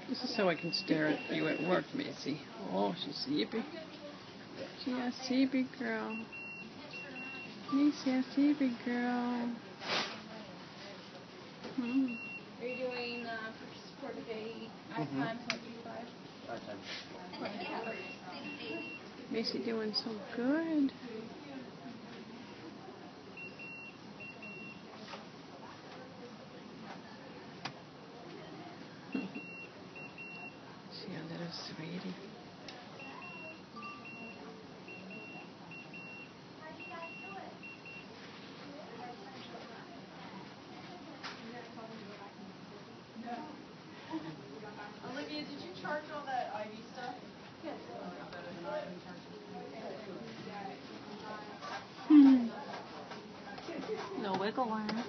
This is so I can stare at you at work, Macy. Oh, she's sleepy. She's a sleepy girl. Macy, a sleepy girl. Are you doing for today I-time 0.35? Macy doing so good. See a little sweetie. Olivia, did you charge all that Ivy stuff? Yes. No wiggle line.